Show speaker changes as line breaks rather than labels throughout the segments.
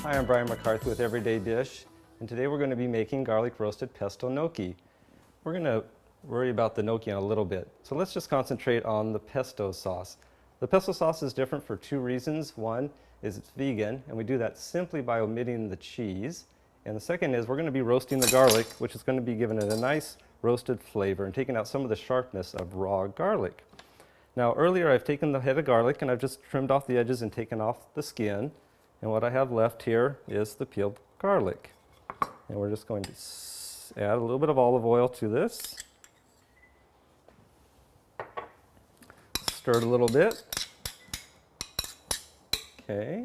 Hi, I'm P McCarthy with Everyday Dish, and today we're going to be making garlic roasted pesto gnocchi. We're going to worry about the gnocchi in a little bit, so let's just concentrate on the pesto sauce. The pesto sauce is different for two reasons. One is it's vegan, and we do that simply by omitting the cheese. And the second is we're going to be roasting the garlic, which is going to be giving it a nice roasted flavor and taking out some of the sharpness of raw garlic. Now earlier I've taken the head of garlic and I've just trimmed off the edges and taken off the skin. And what I have left here is the peeled garlic. And we're just going to add a little bit of olive oil to this. Stir it a little bit. Okay.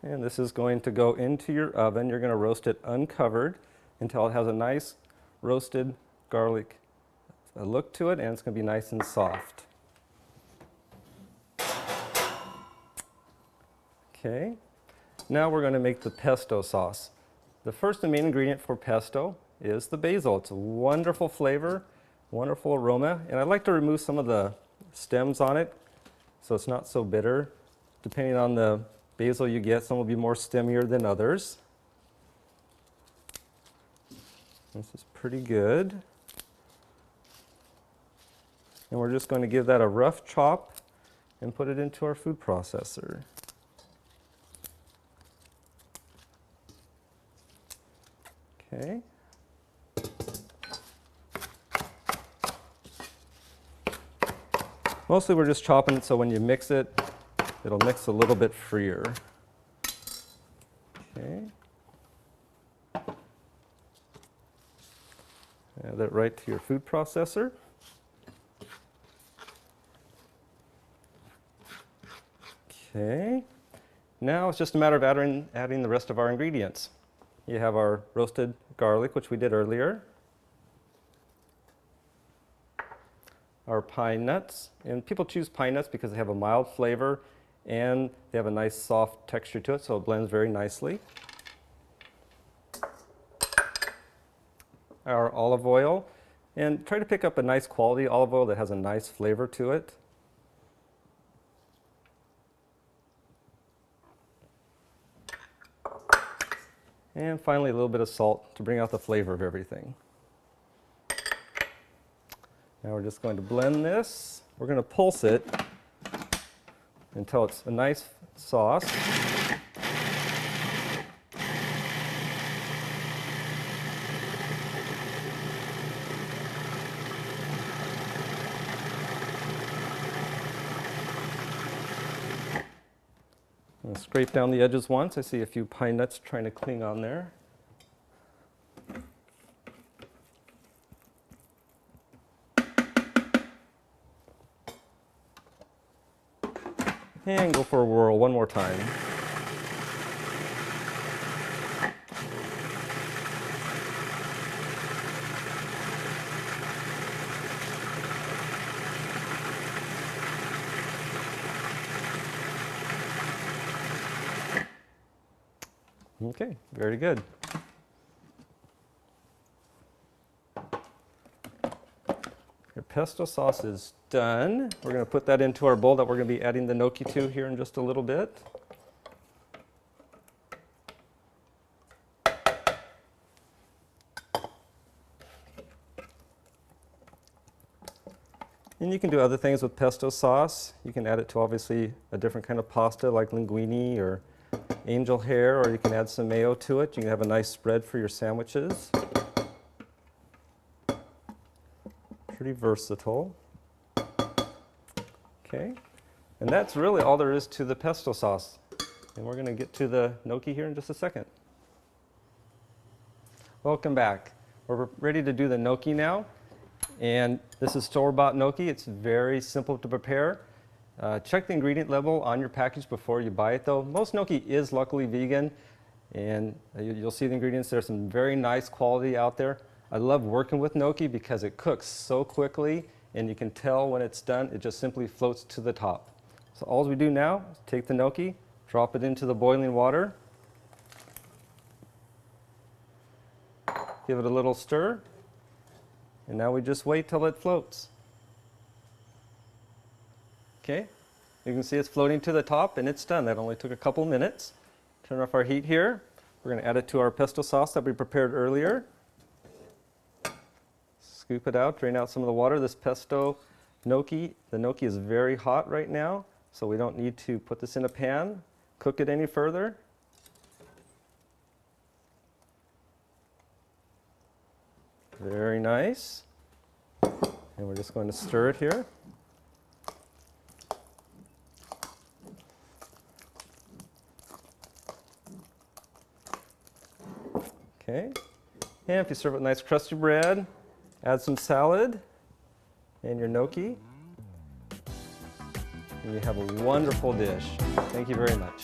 And this is going to go into your oven. You're going to roast it uncovered until it has a nice roasted garlic look to it, and it's going to be nice and soft. Okay, now we're going to make the pesto sauce. The first and main ingredient for pesto is the basil. It's a wonderful flavor, wonderful aroma, and I like to remove some of the stems on it so it's not so bitter. Depending on the basil you get, some will be more stemmier than others. This is pretty good. And we're just going to give that a rough chop and put it into our food processor. Okay. Mostly we're just chopping it so when you mix it, it'll mix a little bit freer. Okay. Add that right to your food processor. Okay. Now it's just a matter of adding the rest of our ingredients. You have our roasted garlic, which we did earlier, our pine nuts, and people choose pine nuts because they have a mild flavor and they have a nice soft texture to it, so it blends very nicely. Our olive oil, and try to pick up a nice quality olive oil that has a nice flavor to it. And finally, a little bit of salt to bring out the flavor of everything. Now we're just going to blend this. We're going to pulse it until it's a nice sauce. I'm going to scrape down the edges once. I see a few pine nuts trying to cling on there. And go for a whirl one more time. Okay, very good. Your pesto sauce is done. We're going to put that into our bowl that we're going to be adding the gnocchi to here in just a little bit. And you can do other things with pesto sauce. You can add it to obviously a different kind of pasta like linguine or angel hair, or you can add some mayo to it. You can have a nice spread for your sandwiches. Pretty versatile. Okay, and that's really all there is to the pesto sauce. And we're going to get to the gnocchi here in just a second. Welcome back. We're ready to do the gnocchi now. And this is store-bought gnocchi. It's very simple to prepare. Check the ingredient label on your package before you buy it though. Most gnocchi is luckily vegan, and you'll see the ingredients. There's some very nice quality out there. I love working with gnocchi because it cooks so quickly, and you can tell when it's done, it just simply floats to the top. So all we do now is take the gnocchi, drop it into the boiling water, give it a little stir, and now we just wait till it floats. Okay, you can see it's floating to the top and it's done. That only took a couple minutes. Turn off our heat here. We're going to add it to our pesto sauce that we prepared earlier. Scoop it out, drain out some of the water. This pesto gnocchi, the gnocchi is very hot right now, so we don't need to put this in a pan, cook it any further. Very nice. And we're just going to stir it here. Okay. And if you serve it with nice crusty bread, add some salad and your gnocchi, and you have a wonderful dish. Thank you very much.